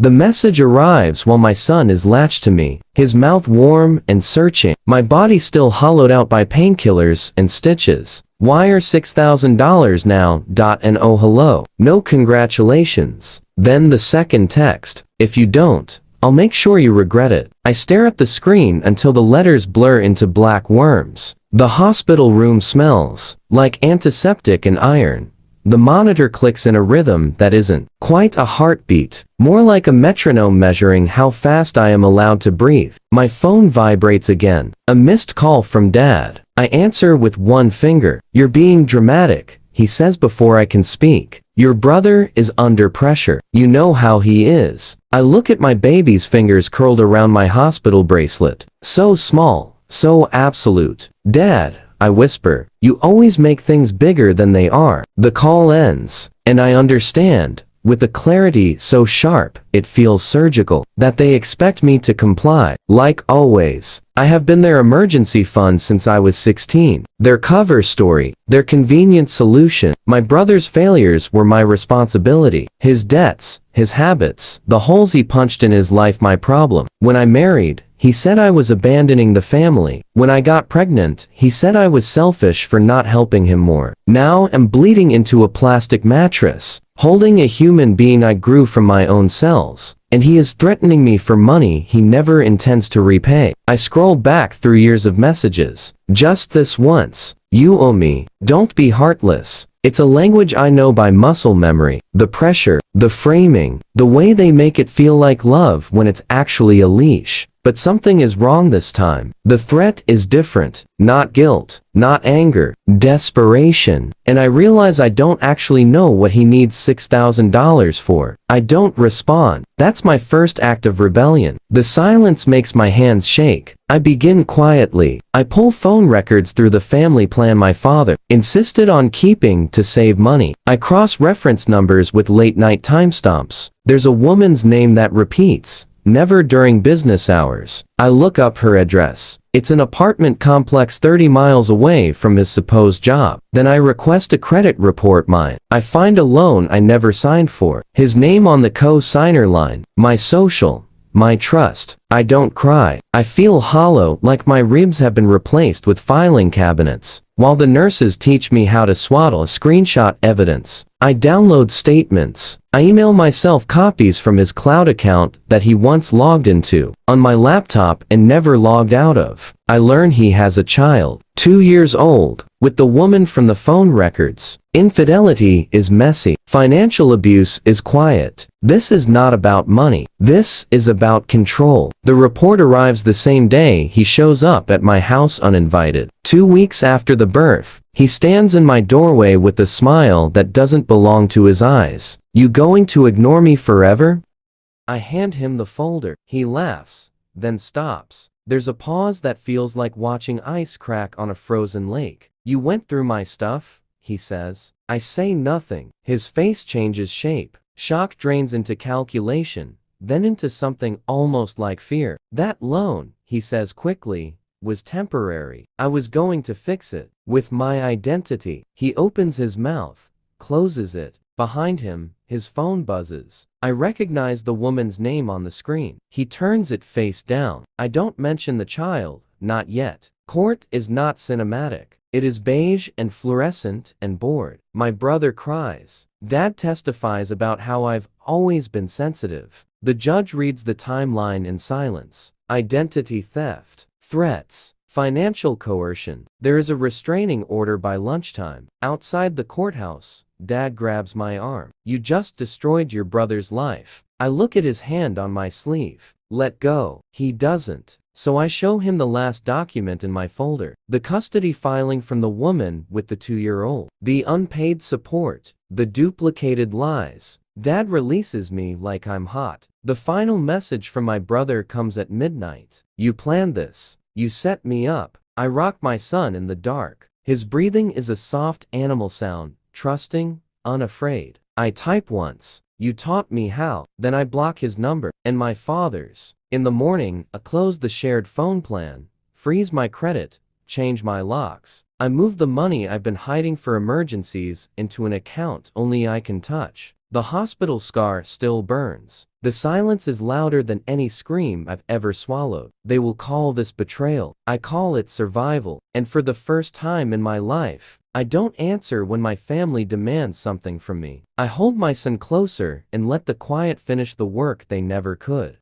The message arrives while my son is latched to me, his mouth warm and searching, my body still hollowed out by painkillers and stitches. Wire $6,000 now. And oh hello, no congratulations. Then the second text, if you don't, I'll make sure you regret it. I stare at the screen until the letters blur into black worms. The hospital room smells like antiseptic and iron. The monitor clicks in a rhythm that isn't quite a heartbeat, more like a metronome measuring how fast I am allowed to breathe. My phone vibrates again. A missed call from Dad. I answer with one finger. You're being dramatic, he says before I can speak. Your brother is under pressure. You know how he is. I look at my baby's fingers curled around my hospital bracelet. So small, so absolute. Dad, I whisper, you always make things bigger than they are. The call ends, and I understand, with a clarity so sharp, it feels surgical, that they expect me to comply. Like always, I have been their emergency fund since I was 16. Their cover story, their convenient solution. My brother's failures were my responsibility. His debts, his habits, the holes he punched in his life my problem. When I married, he said I was abandoning the family. When I got pregnant, he said I was selfish for not helping him more. Now I'm bleeding into a plastic mattress, holding a human being I grew from my own cells, and he is threatening me for money he never intends to repay. I scroll back through years of messages. Just this once. You owe me. Don't be heartless. It's a language I know by muscle memory. The pressure, the framing, the way they make it feel like love when it's actually a leash. But something is wrong this time. The threat is different. Not guilt, not anger, desperation. And I realize I don't actually know what he needs $6,000 for. I don't respond. That's my first act of rebellion. The silence makes my hands shake. I begin quietly. I pull phone records through the family plan my father insisted on keeping to save money. I cross-reference numbers with late-night timestamps. There's a woman's name that repeats. Never during business hours. I look up her address. It's an apartment complex 30 miles away from his supposed job. Then I request a credit report mine. I find a loan I never signed for. His name on the co-signer line. My social. My trust. I don't cry. I feel hollow, like my ribs have been replaced with filing cabinets. While the nurses teach me how to swaddle screenshot evidence, I download statements. I email myself copies from his cloud account that he once logged into on my laptop and never logged out of. I learn he has a child, 2 years old, with the woman from the phone records. Infidelity is messy. Financial abuse is quiet. This is not about money. This is about control. The report arrives the same day he shows up at my house uninvited. 2 weeks after the birth, he stands in my doorway with a smile that doesn't belong to his eyes. You going to ignore me forever? I hand him the folder. He laughs, then stops. There's a pause that feels like watching ice crack on a frozen lake. You went through my stuff, he says. I say nothing. His face changes shape. Shock drains into calculation, then into something almost like fear. That loan, he says quickly, was temporary. I was going to fix it with my identity. He opens his mouth, closes it. Behind him, his phone buzzes. I recognize the woman's name on the screen. He turns it face down. I don't mention the child, not yet. Court is not cinematic. It is beige and fluorescent and bored. My brother cries. Dad testifies about how I've always been sensitive. The judge reads the timeline in silence. Identity theft, threats, financial coercion. There is a restraining order by lunchtime. Outside the courthouse, Dad grabs my arm. You just destroyed your brother's life. I look at his hand on my sleeve. Let go. He doesn't. So I show him the last document in my folder. The custody filing from the woman with the 2-year-old. The unpaid support. The duplicated lies. Dad releases me like I'm hot. The final message from my brother comes at midnight. You planned this. You set me up. I rock my son in the dark. His breathing is a soft animal sound, trusting, unafraid. I type once. You taught me how. Then I block his number and my father's. In the morning, I close the shared phone plan, freeze my credit, change my locks. I move the money I've been hiding for emergencies into an account only I can touch. The hospital scar still burns. The silence is louder than any scream I've ever swallowed. They will call this betrayal. I call it survival. And for the first time in my life, I don't answer when my family demands something from me. I hold my son closer and let the quiet finish the work they never could.